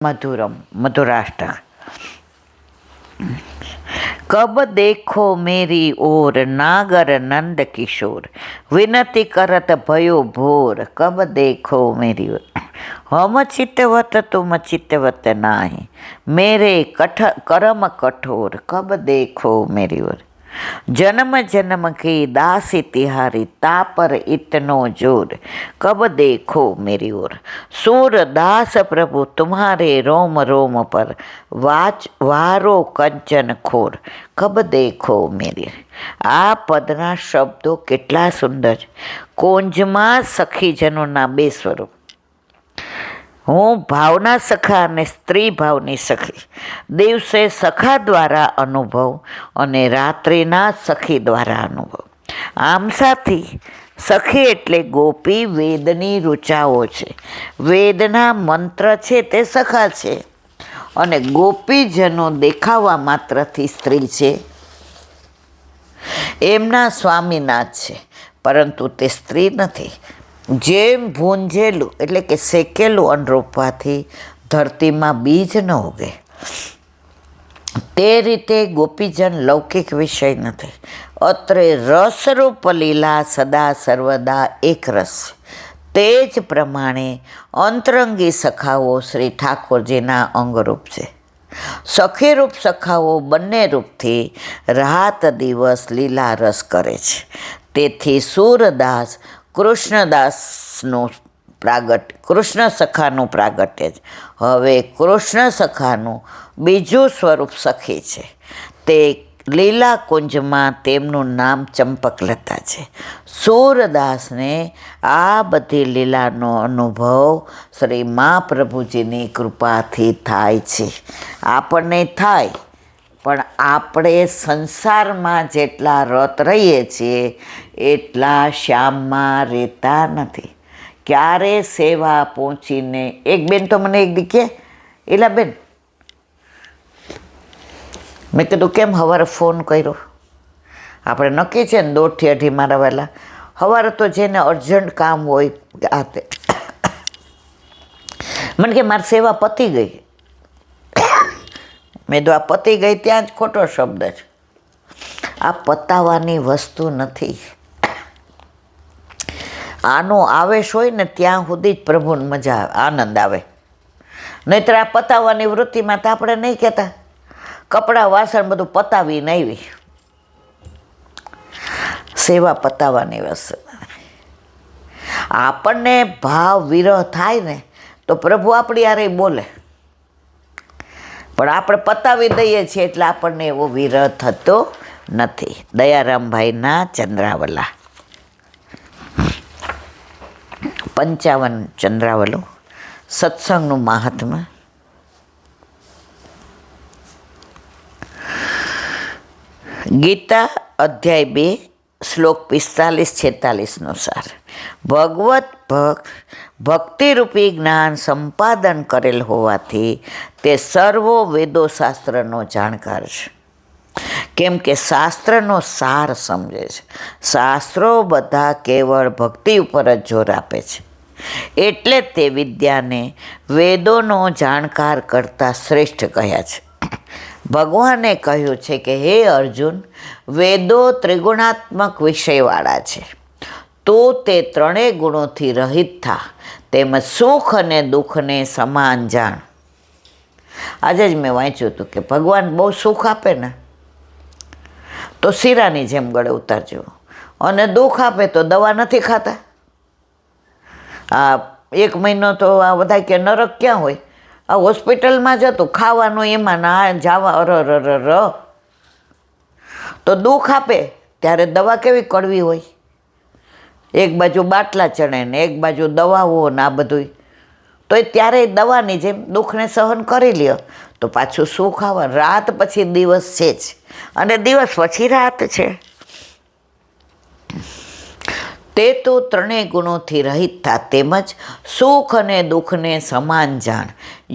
मधुरम मधुराष्टक। कब देखो मेरी ओर नागर नंद किशोर, विनती करत भयो भोर। कब देखो मेरी ओर, हम चित्तवत तुम चित्तवत नाही, मेरे करम कठोर। कब देखो मेरी ओर, जन्म जन्म की दासी तिहारी, तापर इतनो जोर। कब देखो मेरी ओर, सूर दास प्रभु तुम्हारे रोम रोम पर, वारो कंचन खोर। कब देखो मेरी। आ पदना शब्दों केटला सुंदर છે। કોંજમાં સખીજનોના બે સ્વરૂપ। હું ભાવના સખા અને સ્ત્રી ભાવની સખી। દિવસે સખા દ્વારા અનુભવ અને રાત્રિના સખી દ્વારા અનુભવ। આમ સાથી સખી એટલે ગોપી વેદની ઋચાઓ છે। વેદના મંત્ર છે તે સખા છે અને ગોપીજનો દેખાવા માત્રથી સ્ત્રી છે, એમના સ્વામીનાથ છે, પરંતુ તે સ્ત્રી નથી। જેમ ભૂંજેલું એટલે કે શેકેલું અન્ન રોપવાથી ધરતીમાં બીજ ન ઉગે, તે રીતે ગોપીજન લૌકિક વિષય નથી। અત્રે રસરૂપ લીલા સદા સર્વદા એક રસ, તે જ પ્રમાણે અંતરંગી સખાઓ શ્રી ઠાકોરજીના અંગરૂપ છે। સખીરૂપ સખાઓ બંને રૂપથી રાત દિવસ લીલા રસ કરે છે। તેથી સૂરદાસ કૃષ્ણદાસનું કૃષ્ણ સખાનું પ્રાગટ્ય છે। હવે કૃષ્ણ સખાનું બીજું સ્વરૂપ સખી છે, તે લીલા કુંજમાં તેમનું નામ ચંપકલતા છે। સૂરદાસને આ બધી લીલાનો અનુભવ શ્રી મહાપ્રભુજીની કૃપાથી થાય છે। આપણને થાય, પણ આપણે સંસારમાં જેટલા રત રહીએ છીએ એટલા શ્યામમાં રહેતા નથી। ક્યારે સેવા પહોંચીને એક બેન તો મને એક દી કે, એલા બેન, મેં કીધું કેમ સવારે ફોન કર્યો? આપણે નક્કી છે ને 1:30 થી 2:30 મારા વહેલા સવારે તો જેને અર્જન્ટ કામ હોય આ તે મને કે મારી સેવા પતી ગઈ। મેં તો આ પતી ગઈ ત્યાં જ ખોટો શબ્દ છે। આ પતાવવાની વસ્તુ નથી। આનો આવેશ હોય ને ત્યાં સુધી જ પ્રભુને મજા આનંદ આવે। નહીંતર આ પતાવવાની વૃત્તિમાં તો આપણે નહીં કહેતા કપડાં વાસણ બધું પતાવીને આવી। સેવા પતાવવાની વસ્તુ। આપણને ભાવ વિરહ થાય ને તો પ્રભુ આપણી હારે બોલે, પણ આપણે પતાવી દઈએ છીએ એટલે આપણને એવો વિરહ થતો નથી। દયારામભાઈના ચંદ્રાવલા 55 ચંદ્રાવલો સત્સંગનું મહાત્મા। ગીતા અધ્યાય 2 શ્લોક 45-46 સાર। ભગવત ભક્તિરૂપી જ્ઞાન સંપાદન કરેલ હોવાથી તે સર્વો વેદો શાસ્ત્રનો જાણકાર છે, કેમ કે શાસ્ત્રનો સાર સમજે છે। શાસ્ત્રો બધા કેવળ ભક્તિ ઉપર જ જોર આપે છે, એટલે તે વિદ્યાને વેદોનો જાણકાર કરતાં શ્રેષ્ઠ કહ્યા છે। ભગવાને કહ્યું છે કે હે અર્જુન, વેદો ત્રિગુણાત્મક વિષયવાળા છે, તો તે ત્રણેય ગુણોથી રહિત થા, તેમજ સુખ અને દુઃખને સમાન જાણ। આજે જ મેં વાંચ્યું હતું કે ભગવાન બહુ સુખ આપે ને તો શીરાની જેમ ગળે ઉતારજો, અને દુઃખ આપે તો દવા નથી ખાતા। આ 1 મહિનો તો આ બધા કે નરક ક્યાં હોય, આ હોસ્પિટલમાં જતું ખાવાનું એમાં ના જવા અર તો દુઃખ આપે ત્યારે દવા કેવી કડવી હોય, એક બાજુ બાટલા ચણે ને એક બાજુ દવાઓ ને આ બધું, તો એ ત્યારે દવાની જેમ દુઃખને સહન કરી લ્યો તો પાછું સુખ આવે। રાત પછી દિવસ છે જ, અને દિવસ પછી રાત છે। તે તો ત્રણેય ગુણોથી રહિત થા, તેમજ સુખ અને દુઃખને સમાન જાણ।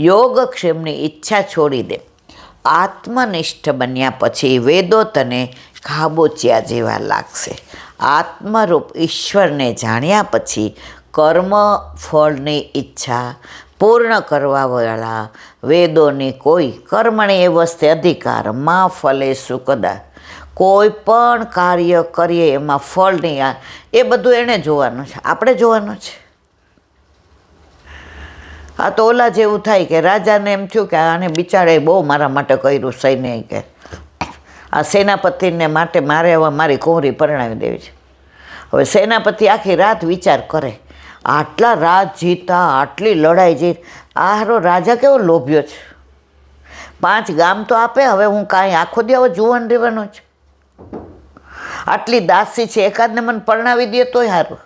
યોગક્ષેમની ઈચ્છા છોડી દે। આત્મનિષ્ઠ બન્યા પછી વેદો તને ખાબોચિયા જેવા લાગશે। આત્મરૂપ ઈશ્વરને જાણ્યા પછી કર્મ ફળની ઈચ્છા પૂર્ણ કરવાવાળા વેદોની કોઈ કર્મણી એ વસ્તે અધિકાર માં ફલે સુકદા, કોઈ પણ કાર્ય કરીએ એમાં ફળ નહીં, એ બધું એણે જોવાનું છે, આપણે જોવાનું છે. આ તો ઓલા જેવું થાય કે રાજાને એમ થયું કે આને બિચારે બહુ મારા માટે કર્યું સૈન્ય, કે આ સેનાપતિને માટે મારે હવે મારી કુંવરી પરણાવી દેવી છે. હવે સેનાપતિ આખી રાત વિચાર કરે, આટલા રાત જીતા, આટલી લડાઈ જીત, આ હારો રાજા કેવો લોભ્યો છે, 5 ગામ તો આપે, હવે હું કાંઈ આખો દી જુવાન રહેવાનો છે, આટલી દાસી છે, એકાદને મને પરણાવી દે તોય સારું.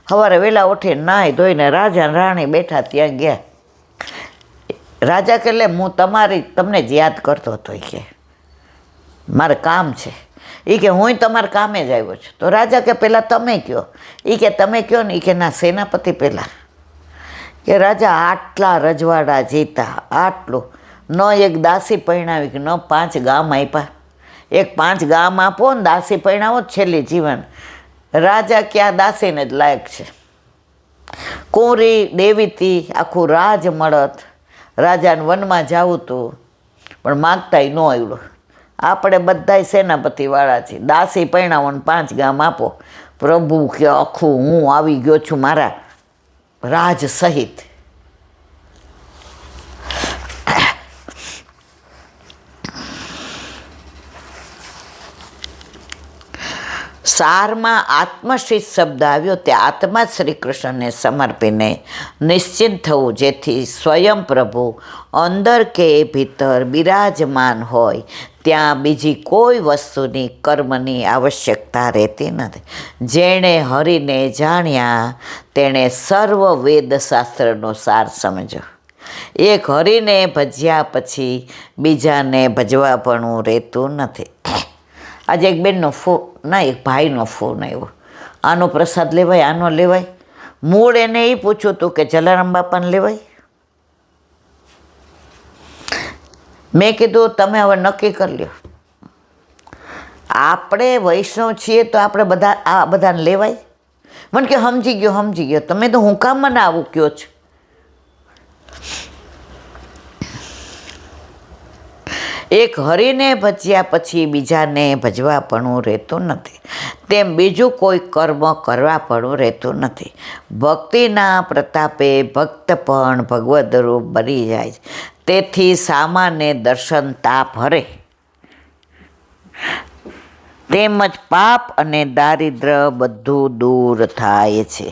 સવારે વહેલા ઉઠી નાહી ધોઈને રાજા રાણી બેઠા ત્યાં ગયા. રાજા કે લે હું તમને જ યાદ કરતો હતો, કે મારે કામ છે, એ કે હું તમારા કામે જ આવ્યો છું. તો રાજા કે પહેલાં તમે કહો, એ કે તમે કહો ને, એ કે ના સેનાપતિ પહેલાં. કે રાજા આટલા રજવાડા જીતા, આટલું ન એક દાસી પરણાવી કે ન 5 ગામ આપ્યા, એક 5 ગામ આપો ને દાસી પરણાવો છેલ્લી જીવન. રાજા ક્યાં દાસીને જ લાયક છે, કુંવરી દેવીતી આખું રાજ મળત, રાજાને વનમાં જવું હતું પણ માગતાય ન આવ્યું. આપણે બધાય સેનાપતિવાળા છીએ, દાસી પરણાવો ને 5 ગામ આપો. પ્રભુ કે આખું હું આવી ગયો છું મારા રાજ સહિત. સારમાં આત્મશ્રી શબ્દ આવ્યો, તે આત્મા શ્રી કૃષ્ણને સમર્પીને નિશ્ચિંત થવું, જેથી સ્વયં પ્રભુ અંદર કે ભીતર બિરાજમાન હોય, ત્યાં બીજી કોઈ વસ્તુની કર્મની આવશ્યકતા રહેતી નથી. જેણે હરિને જાણ્યા તેણે સર્વ વેદશાસ્ત્રનો સાર સમજ્યો. એક હરિને ભજ્યા પછી બીજાને ભજવાપણું રહેતું નથી. આજે એક બેનનો એક ભાઈનો ફોન આવ્યો, આનો પ્રસાદ લેવાય, આનો લેવાય. મૂળ એને એ પૂછ્યું હતું કે જલારામ બાપાને લેવાય. મેં કીધું તમે હવે નક્કી કરી લ્યો, આપણે વૈષ્ણવ છીએ તો આપણે બધાને લેવાય. મને કે સમજી ગયો. તમે તો હું કામ મને આવું કયો છો. એક હરિને ભજ્યા પછી બીજાને ભજવાપણું રહેતું નથી, તેમ બીજું કોઈ કર્મ કરવાપણું રહેતું નથી. ભક્તિના પ્રતાપે ભક્ત પણ ભગવદરૂપ બની જાય, તેથી સામાન્ય દર્શન તાપ હરે, તેમજ પાપ અને દારિદ્ર બધું દૂર થાય છે.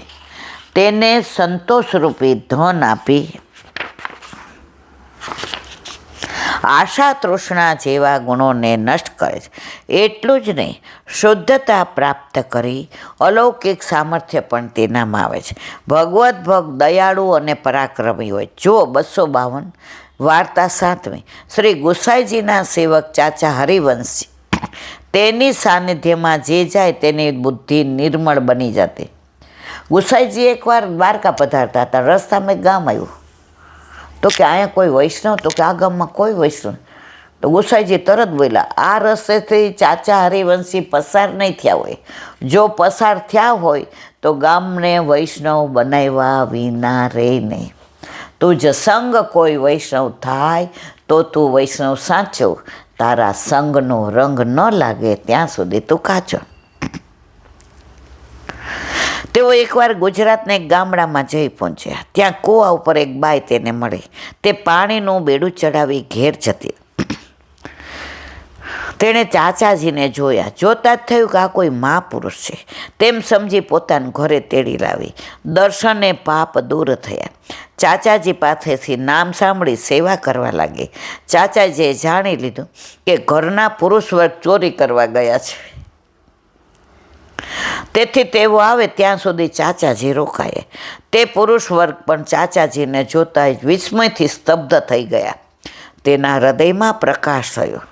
તેને સંતોષરૂપી ધન આપી આશા તૃષ્ણા જેવા ગુણોને નષ્ટ કરે છે. એટલું જ નહીં, શુદ્ધતા પ્રાપ્ત કરી અલૌકિક સામર્થ્ય પણ તેનામાં આવે છે. ભગવત ભક્ત દયાળુ અને પરાક્રમી હોય. જો 252 વાર્તા 7મી. શ્રી ગુસાઈજીના સેવક ચાચા હરિવંશજી, તેની સાનિધ્યમાં જે જાય તેની બુદ્ધિ નિર્મળ બની જતી. ગુસાઈજી એકવાર દ્વારકા પધારતા હતા, રસ્તામાં એક ગામ આવ્યું, તો કે અહીંયા કોઈ વૈષ્ણવ, તો કે આ ગામમાં કોઈ વૈષ્ણવ. તો ગુસાઈજી તરત બોલ્યા, આ રસ્તેથી ચાચા હરિવંશી પસાર નહીં થયા હોય, જો પસાર થયા હોય તો ગામને વૈષ્ણવ બનાવ્યા વિના રહે નહીં. તું જ સંગ કોઈ વૈષ્ણવ થાય તો તું વૈષ્ણવ સાચો, તારા સંગનો રંગ ન લાગે ત્યાં સુધી તું કાચો. તેઓ એકવાર ગુજરાતના એક ગામડામાં જઈ પહોંચ્યા. ત્યાં કૂવા ઉપર એક બાઈ તેને મળી. તે પાણીનું બેડું ચડાવી ઘેર જતી. તેણે ચાચાજીને જોયા. જોતાં જ થયું કે આ કોઈ મહાપુરુષ છે, તેમ સમજી પોતાના ઘરે તેડી લાવી. દર્શને પાપ દૂર થયા. ચાચાજી પાસેથી નામ સાંભળી સેવા કરવા લાગી. ચાચાજીએ જાણી લીધું કે ઘરના પુરુષ વર્ગ ચોરી કરવા ગયા છે, તેથી તેઓ આવે ત્યાં સુધી ચાચાજી રોકાય. તે પુરુષ વર્ગ પણ ચાચાજીને જોતા જ વિસ્મયથી સ્તબ્ધ થઈ ગયા. તેના હૃદયમાં પ્રકાશ થયો,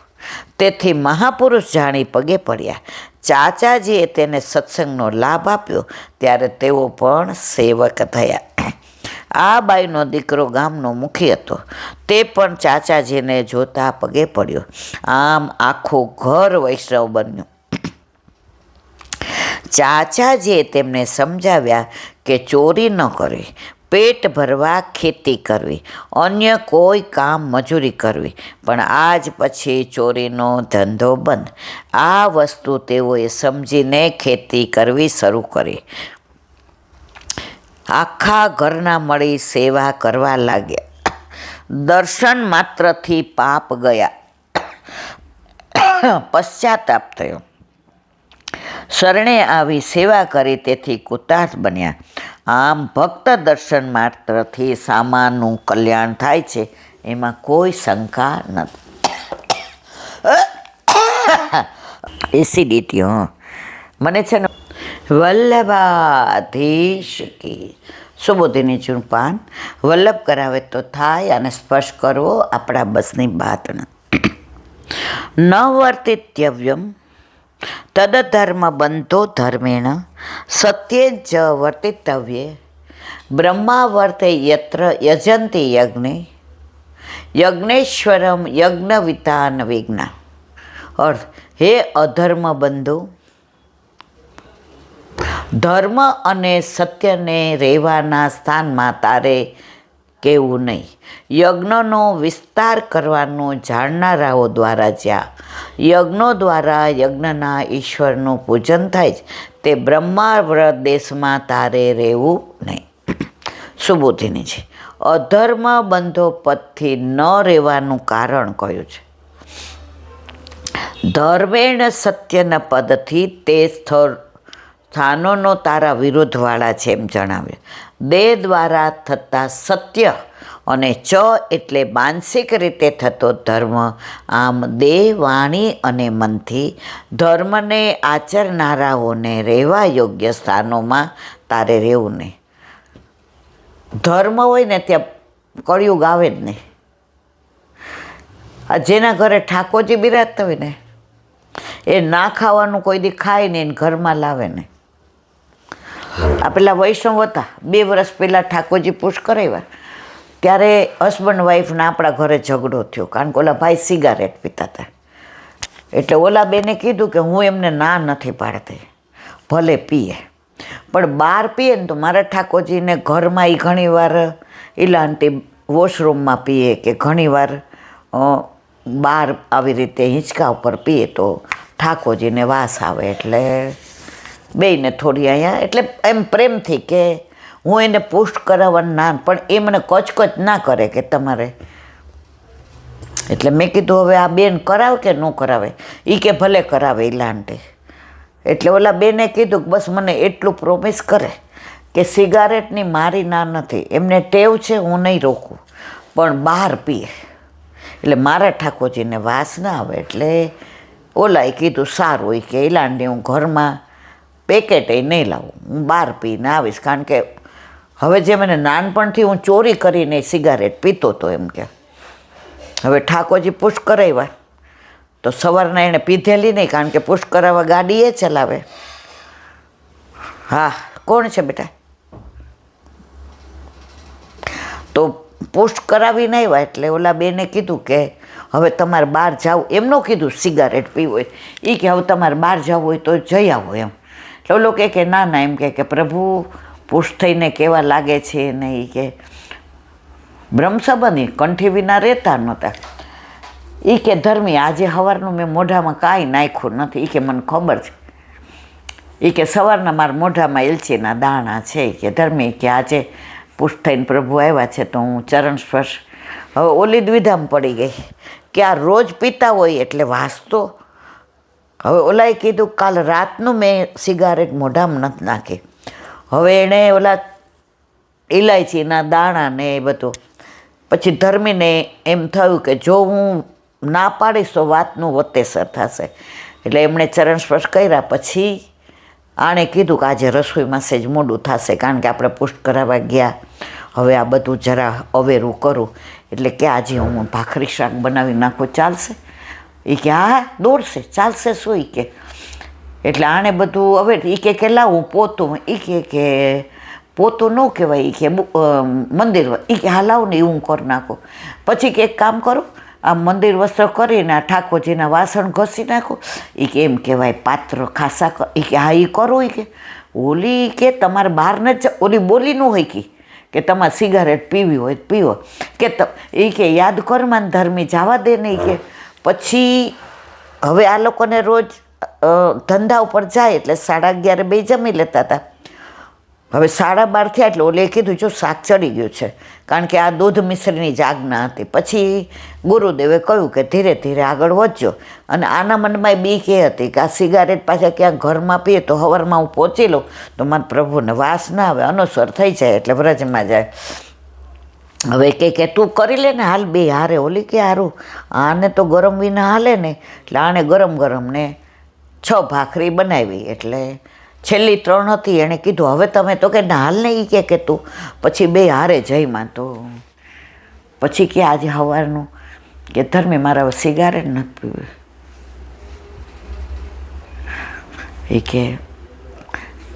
તેથી મહાપુરુષ જાણી પગે પડ્યા. ચાચાજીએ તેને સત્સંગનો લાભ આપ્યો, ત્યારે તેઓ પણ સેવક થયા. આ બાઈનો દીકરો ગામનો મુખી હતો, તે પણ ચાચાજીને જોતા પગે પડ્યો. આમ આખું ઘર વૈષ્ણવ બન્યું. ચાચાજીએ તેમને સમજાવ્યા કે ચોરી ન કરે, પેટ ભરવા ખેતી કરવી, અન્ય કોઈ કામ મજૂરી કરવી, પણ આજ પછી ચોરીનો ધંધો બંધ. આ વસ્તુ તેઓએ સમજીને ખેતી કરવી શરૂ કરી. આખા ઘરના મળી સેવા કરવા લાગ્યા. દર્શન માત્રથી પાપ ગયા, પશ્ચાતાપ થયો. શરણે આવી સેવા કરી તેથી કૃતાર્થ બન્યા. આમ ભક્ત દર્શન માત્રથી સામાનું કલ્યાણ થાય છે, એમાં કોઈ શંકા નથી. એસિડિટી મને છે ને વલ્લભાધીશ કી સુબોધિની ચૂંપાન. વલ્લભ કરાવે તો થાય, અને સ્પર્શ કરવો આપણા બસની વાત નથી. ન વર્તિત્યવ્યમ તદધર્મ બંધો ધર્મેણ સત્યે જ વર્તિતવ્યે બ્રહ્માવર્તે યત્ર યજંતી યજ્ઞે યજ્ઞેશ્વરમ યજ્ઞવિતાન વિજ્ઞા. અર્થ: હે અધર્મ બંધુ, ધર્મ અને સત્યને રહેવાના સ્થાનમાં તારે કહેવું નહીં. યજ્ઞનો વિસ્તાર કરવાનું જાણનારાઓ દ્વારા જ્યાં યજ્ઞો દ્વારા યજ્ઞના ઈશ્વરનું પૂજન થાય છે, તે બ્રહ્માવ્રત દેશમાં તારે રહેવું નહીં. સુબોધિની છે. અધર્મ બંધો પદથી ન રહેવાનું કારણ કયું છે? ધર્મેણ સત્યના પદથી તે સ્થાનોનો તારા વિરોધવાળા છે એમ જણાવ્યું. દેહ દ્વારા થતા સત્ય અને ચ એટલે માનસિક રીતે થતો ધર્મ. આમ દેહ, વાણી અને મનથી ધર્મને આચરનારાઓને રહેવા યોગ્ય સ્થાનોમાં તારે રહેવું નહીં. ધર્મ હોય ને ત્યાં કળિયુગ આવે જ નહીં. આ જેના ઘરે ઠાકોરજી બિરાજતા હોય ને, એ ના ખાવાનું કોઈ દી ખાય ને એને ઘરમાં લાવે ને. આ પેલા વૈષ્ણવ હતા, 2 વર્ષ પહેલાં ઠાકોરજી પુશ કરાવ્યા, ત્યારે હસબન્ડ વાઈફના આપણા ઘરે ઝઘડો થયો, કારણ કે ઓલા ભાઈ સિગારેટ પીતા હતા. એટલે ઓલા બેને કીધું કે હું એમને ના નથી પાડતી, ભલે પીએ, પણ બહાર પીએ ને તો મારા ઠાકોરજીને ઘરમાં એ ઘણીવાર ઇલાંટી વોશરૂમમાં પીએ કે ઘણીવાર બહાર આવી રીતે હિંચકા ઉપર પીએ તો ઠાકોરજીને વાસ આવે. એટલે બેયને થોડી અહીંયા એટલે એમ પ્રેમથી કે હું એને પુષ્ટ કરાવવાનું ના, પણ એ મને કચકચ ના કરે કે તમારે. એટલે મેં કીધું હવે આ બેન કરાવે કે ન કરાવે? એ કે ભલે કરાવે ઇલાંટી. એટલે ઓલા બેને કીધું કે બસ મને એટલું પ્રોમિસ કરે કે સિગારેટની મારી ના નથી, એમને ટેવ છે, હું નહીં રોકું, પણ બહાર પીએ એટલે મારા ઠાકોરજીને વાસ ના આવે. એટલે ઓલાએ કીધું સારું, એ કે ઇલાંડી હું ઘરમાં પેકેટે નહીં લાવું, હું બહાર પીને આવીશ, કારણ કે હવે જે મને નાનપણથી હું ચોરી કરીને સિગારેટ પીતો હતો એમ કે હવે ઠાકોરજી પુશ કરાવ્યા તો સવારના એણે પીધેલી નહીં, કારણ કે પુશ કરાવવા ગાડી એ ચલાવે. હા, કોણ છે બેટા? તો પુશ કરાવીને આવ્યા એટલે ઓલા બેને કીધું કે હવે તમારે બહાર જવું, એમ ન કીધું સિગારેટ પીવું હોય, એ કે હવે તમારે બહાર જવું હોય તો જઈ આવો એમ. એટલે ઓલો કે ના ના, એમ કે પ્રભુ પુશ થઈને કેવા લાગે છે ને, એ કે બ્રહ્મસંબંધી કંઠી વિના રહેતા નહોતા. એ કે ધર્મી આજે સવારનું મેં મોઢામાં કાંઈ નાખ્યું નથી, એ કે મને ખબર છે, એ કે સવારના મારા મોઢામાં એલચીના દાણા છે, એ કે ધર્મી કે આજે પુષ્ટ થઈને પ્રભુ આવ્યા છે તો હું ચરણ સ્પર્શ. હવે ઓલી દ્વિધામાં પડી ગઈ કે આ રોજ પીતા હોય એટલે વાસતો. હવે ઓલાએ કીધું કાલ રાતનું મેં સિગારેટ મોઢામાં નથી નાખી. હવે એણે ઓલા ઇલાયચીના દાણા ને એ બધું, પછી ધર્મીને એમ થયું કે જો હું ના પાડીશ તો વાતનું વતેસર થશે. એટલે એમણે ચરણ સ્પર્શ કર્યા. પછી આણે કીધું કે આજે રસોઈમાં સેજ મોડું થશે, કારણ કે આપણે પુષ્ટ કરાવવા ગયા, હવે આ બધું જરા અવેરું કરું. એટલે કે આજે હું ભાખરી શાક બનાવી નાખું, ચાલશે? એ કે હા દોડશે, ચાલશે શું? એ કે એટલે આણે બધું હવે એ કે લાવું પોતું, એ કે પોતું ન કહેવાય, એ કે મંદિર, એ કે હા લાવું ને એવું કરી નાખું. પછી કે એક કામ કરું, આ મંદિર વસ્ત્ર કરીને આ ઠાકોરજીના વાસણ ઘસી નાખો, એ કે એમ કહેવાય પાત્ર ખાસા કર. એ કે હા એ કરો. એ કે ઓલી કે તમારે બહાર ન જ ઓલી બોલી ન હોય કે તમારે સિગારેટ પીવી હોય તો પીવો, કે એ કે યાદ કરમાં ધર્મી જવા દે નહીં કે. પછી હવે આ લોકોને રોજ ધંધા ઉપર જાય એટલે 11:30 બે જમી લેતા હતા. હવે 12:30 થયા એટલે ઓલે કીધું જો શાક ચડી ગયું છે, કારણ કે આ દૂધ મિશ્રની જ આજ્ઞા હતી. પછી ગુરુદેવે કહ્યું કે ધીરે ધીરે આગળ વધજો. અને આના મનમાં બીક એ હતી કે આ સિગારેટ પાછા ક્યાંક ઘરમાં પીએ તો સવારમાં હું પહોંચી લઉં તો મારા પ્રભુને વાસ ના આવે, અનુસ્વર થઈ જાય એટલે વ્રજમાં જાય. હવે કે તું કરી લે ને, હાલ બે હારે. ઓલી કે હારું આને તો ગરમ વિના હાલે ને, એટલે આને ગરમ ગરમ ને 6 ભાખરી બનાવી. એટલે છેલ્લી 3 હતી, એણે કીધું હવે તમે, તો કે ના હાલ ને, એ કે તું. પછી બે હારે જઈમાં તો પછી કે આજે સવારનું કે ધર્મી મારા સિગારેટ નથી પીવી.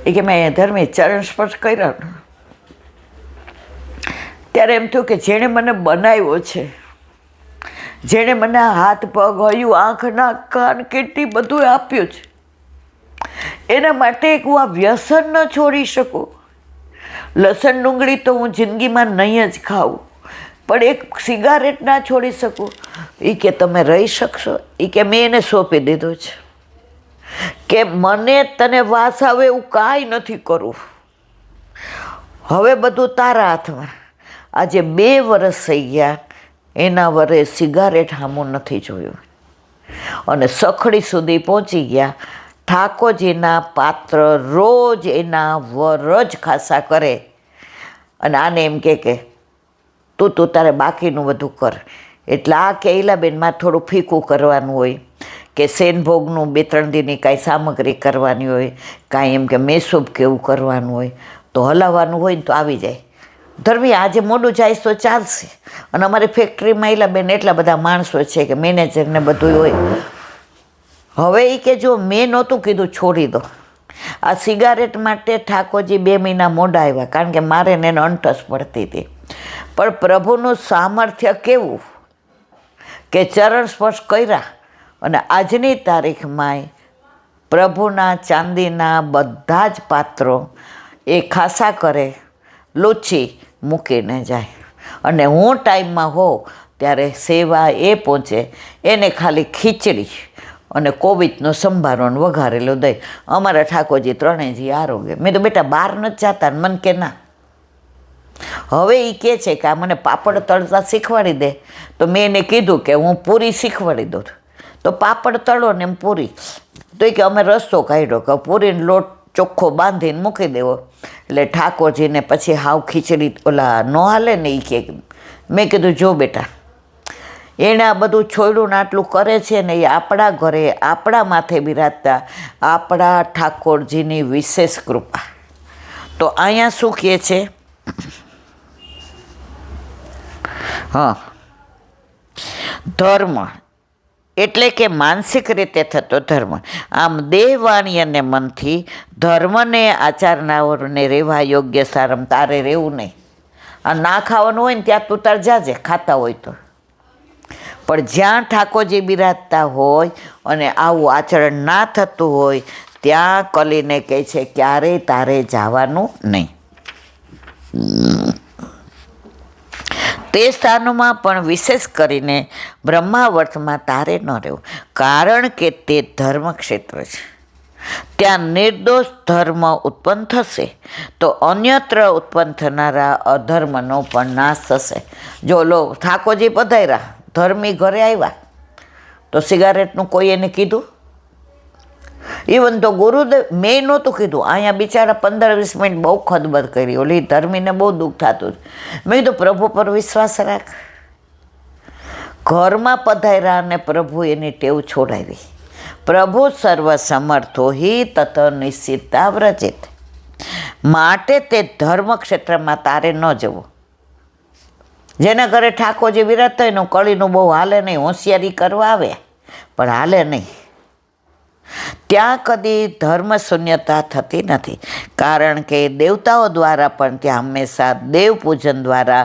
એ કે મેં ધર્મી ચરણ સ્પર્શ કર્યો ને ત્યારે એમ થયું કે જેણે મને બનાવ્યો છે, જેણે મને હાથ પગ હયું આંખ નાક કાન કેટલી બધું આપ્યું છે, એના માટે એક હું આ વ્યસન ન છોડી શકું. લસણ ડુંગળી તો હું જિંદગીમાં નહીં જ ખાઉં, પણ એક સિગારેટ ના છોડી શકું. એ કે તમે રહી શકશો? એ કે મેં એને સોંપી દીધું છે કે મને તને વાસ આવે એવું કાંઈ નથી કરવું, હવે બધું તારા હાથમાં. આજે 2 વર્ષ થઈ ગયા, એના વરે સિગારેટ સામું નથી જોયું અને સખડી સુધી પહોંચી ગયા. ઠાકોરજીના પાત્ર રોજ એના વર જ ખાસા કરે અને આને એમ કે તું તારે બાકીનું બધું કર. એટલે આ કે ઈલાબેનમાં થોડું ફીકું કરવાનું હોય, કે સેનભોગનું 2-3 દીની કાંઈ સામગ્રી કરવાની હોય, કાંઈ એમ કે મેસૂબ કેવું કરવાનું હોય, તો હલાવવાનું હોય ને તો આવી જાય. ધર્મી આજે મોડું જાય તો ચાલશે. અને અમારી ફેક્ટરીમાં ઈલાબેન એટલા બધા માણસો છે કે મેનેજરને બધું હોય. હવે એ કે જો મેં નહોતું કીધું છોડી દો, આ સિગારેટ માટે ઠાકોરજી 2 મહિના મોડા આવ્યા, કારણ કે મારે એને અંટસ પડતી હતી. પણ પ્રભુનું સામર્થ્ય કેવું કે ચરણ સ્પર્શ કર્યા અને આજની તારીખમાં પ્રભુના ચાંદીના બધા જ પાત્રો એ ખાસા કરે, લૂછી મૂકીને જાય. અને હું ટાઈમમાં હોઉં ત્યારે સેવા એ પહોંચે, એને ખાલી ખીચડી અને કોબીજનો સંભારો ને વઘારેલું દહીં. અમારા ઠાકોરજી ત્રણેયજી આરોગ્ય. મેં તો બેટા બહાર નથી જતા ને, મન કે ના. હવે એ કહે છે કે આ મને પાપડ તળતા શીખવાડી દે, તો મેં એને કીધું કે હું પૂરી શીખવાડી દઉં. તો પાપડ તળો ને એમ પૂરી. તો એ કે અમે રસ્તો કાઢ્યો કે પૂરીનો લોટ ચોખ્ખો બાંધીને મૂકી દેવો, એટલે ઠાકોરજીને પછી હાવ ખીચડી ઓલા ન હાલે ને. એ કે મેં કીધું જો બેટા, એણે આ બધું છોડ્યું ને આટલું કરે છે ને, એ આપણા ઘરે આપણા માથે બિરાજતા આપણા ઠાકોરજીની વિશેષ કૃપા. તો અહીંયા શું કહે છે? હા, ધર્મ એટલે કે માનસિક રીતે થતો ધર્મ. આમ દેહ વાણી અને મનથી ધર્મને આચારનાઓને રહેવા યોગ્ય સારમ તારે રહેવું નહીં. આ ના ખાવાનું હોય ને ત્યાં તું તાર જાજે, ખાતા હોય તો. પણ જ્યાં ઠાકોરજી બિરાજતા હોય અને આવું આચરણ ના થતું હોય ત્યાં કલીને કહે છે ક્યારેય તારે જવાનું નહીં. તે સ્થાનોમાં પણ વિશેષ કરીને બ્રહ્માવર્તમાં તારે ન રહેવું, કારણ કે તે ધર્મક્ષેત્ર છે. ત્યાં નિર્દોષ ધર્મ ઉત્પન્ન થશે તો અન્યત્ર ઉત્પન્ન થનારા અધર્મનો પણ નાશ થશે. જો લો ઠાકોરજી પધાર્યા, ધર્મી ઘરે આવ્યા, તો સિગારેટનું કોઈ એને કીધું? ઇવન તો ગુરુદેવ મેં નહોતું કીધું. અહીંયા બિચારા 15-20 મિનિટ બહુ ખદબદ કરી. ઓલી ધર્મીને બહુ દુઃખ થતું. મેં કીધું પ્રભુ પર વિશ્વાસ રાખ. ઘરમાં પધાર્યા અને પ્રભુ એની ટેવ છોડાવી. પ્રભુ સર્વ સમર્થો હિ તત નિશ્ચિતા વ્રજેત. માટે તે ધર્મક્ષેત્રમાં તારે ન જવું. જેના ઘરે ઠાકોરજી વિરાજતા હોય એનું કળીનું બહુ હાલે નહીં, હોશિયારી કરવા આવે પણ હાલે નહીં. ત્યાં કદી ધર્મ શૂન્યતા થતી નથી, કારણ કે દેવતાઓ દ્વારા પણ ત્યાં હંમેશા દેવ પૂજન દ્વારા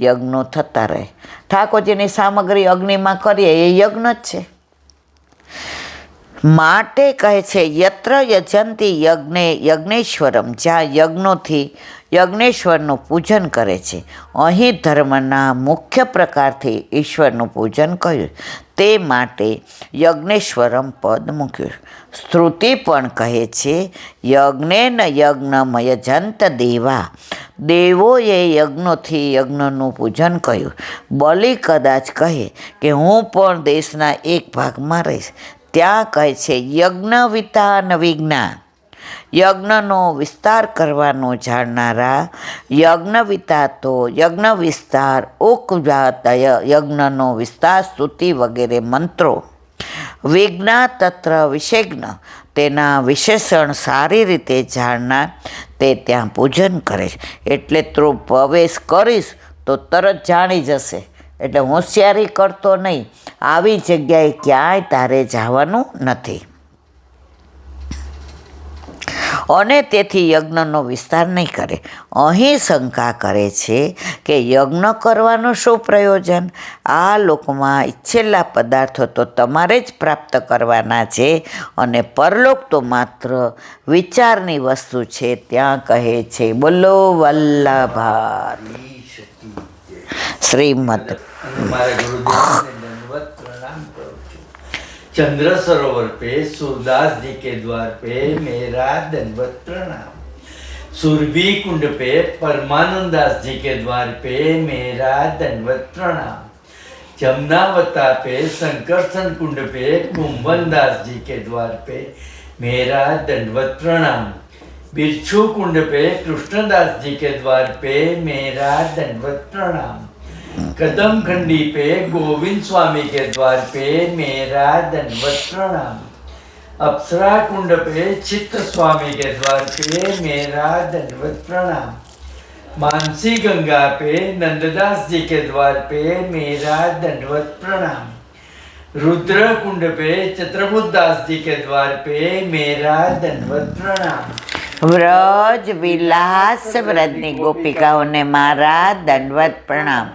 યજ્ઞો થતા રહે. ઠાકોરજીની સામગ્રી અગ્નિમાં કરીએ એ યજ્ઞ જ છે. માટે કહે છે યત્ર યજંતી યજ્ઞેશ્વરમ, જ્યાં યજ્ઞોથી યજ્ઞેશ્વરનું પૂજન કરે છે. અહીં ધર્મના મુખ્ય પ્રકારથી ઈશ્વરનું પૂજન કર્યું, તે માટે યજ્ઞેશ્વરમ પદ મૂક્યું. શ્રુતિ પણ કહે છે યજ્ઞેન યજ્ઞમયજંત દેવા, દેવોએ યજ્ઞોથી યજ્ઞનું પૂજન કર્યું. બલિ કદાચ કહે કે હું પણ દેશના એક ભાગમાં રહીશ. ત્યાં કહે છે યજ્ઞવિતા ન વિજ્ઞાન, યજ્ઞનો વિસ્તાર કરવાનો જાણનારા. યજ્ઞવિતા તો યજ્ઞ વિસ્તાર, ઉક્ત યજ્ઞનો વિસ્તાર, સ્તુતિ વગેરે મંત્રો. વિજ્ઞા તત્ર વિશેષજ્ઞ, તેના વિશેષણ સારી રીતે જાણનાર તે ત્યાં પૂજન કરે છે. એટલે તું પ્રવેશ કરીશ તો તરત જાણી જશે. એટલે હોશિયારી કરતો નહીં, આવી જગ્યાએ ક્યાંય તારે જવાનું નથી. અને તેથી યજ્ઞનો વિસ્તાર નહીં કરે. અહીં શંકા કરે છે કે યજ્ઞ કરવાનું શું પ્રયોજન? આ લોકમાં ઈચ્છેલા પદાર્થો તો તમારે જ પ્રાપ્ત કરવાના છે, અને પરલોક તો માત્ર વિચારની વસ્તુ છે. ત્યાં કહે છે બોલો વલ્લભા શ્રીમદ. चंद्र सरोवर पे सूरदास जी के द्वार पे मेरा दंडवत प्रणाम. सुरभि कुंड पे परमानंद दास जी के द्वार पे मेरा दंडवत प्रणाम. जमुनावता पे संकर्षण कुंड पे कुंभन दास जी के द्वार पे मेरा दंडवत प्रणाम. बिरछू कुंड पे कृष्णदास जी के द्वार पे मेरा दंडवत प्रणाम. कदम खंडी पे गोविंद स्वामी के द्वार पे मेरा दंडवत प्रणाम. अप्सरा कुंड पे चित्त स्वामी के द्वार पे मेरा दंडवत प्रणाम. मानसी गंगा पे नंददास जी के द्वार पे मेरा दंडवत प्रणाम. रुद्र कुंड पे चित्रबुद्ध दास जी के द्वार पे मेरा दंडवत प्रणाम. વ્રજ વિલાસ વ્રજની ગોપિકાઓને મારા દંડવત પ્રણામ.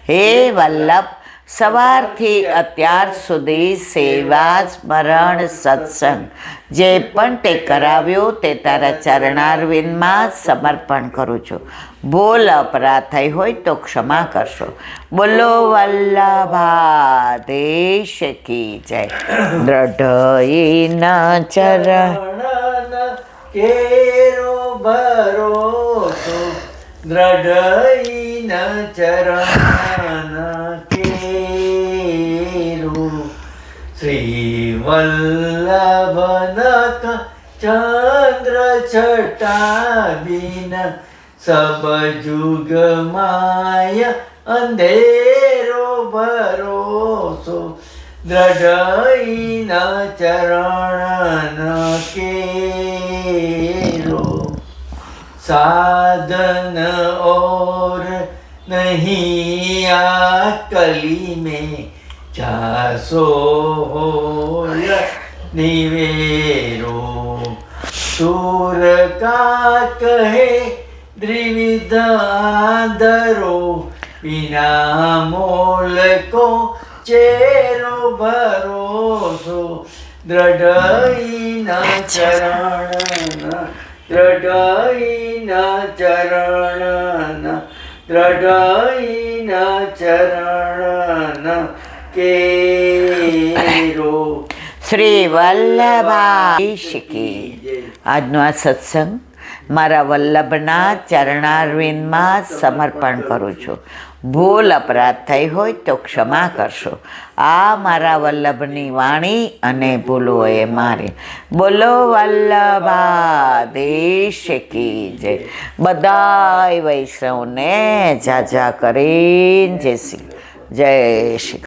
હે વલ્લભ, સવારથી અત્યાર સુધી સેવા, સ્મરણ, સત્સંગ જે પણ તે કરાવ્યું તે તારા ચરણારવિંદમાં સમર્પણ કરું છું. ભૂલ અપરાધ થઈ હોય તો ક્ષમા કરશો. બોલો વલ્લભાધીશ કી જય. દ્રઢ ચરણ કેરો ભરોસો, દ્રઢ ચરણ કેરો. શ્રી વલ્લભનક ચંદ્ર છટા બિન, સબ જુગ માય અંધેરો ભરોસો. દ્રઢ ચરણ કેરો. साधन और नहीं आ कली में, चासो हो निवेरो. सूर का कहे द्विविध आदरो, बिना मोल को चेरो भरोसो. દ્રઢ ચરણ દ્રઢ ચરણ દ્રઢ ચરણ કેરો. શ્રી વલ્લભાધીશ કી. આજનો આ સત્સંગ મારા વલ્લભના ચરણારવિંદમાં સમર્પણ કરું છું. ભૂલ અપરાધ થઈ હોય તો ક્ષમા કરશો. આ મારા વલ્લભની વાણી અને ભૂલો એ મારી. બોલો વલ્લભાધીશ કી જય. બધાય વૈષ્ણવને જાજા કરીને જય શ્રી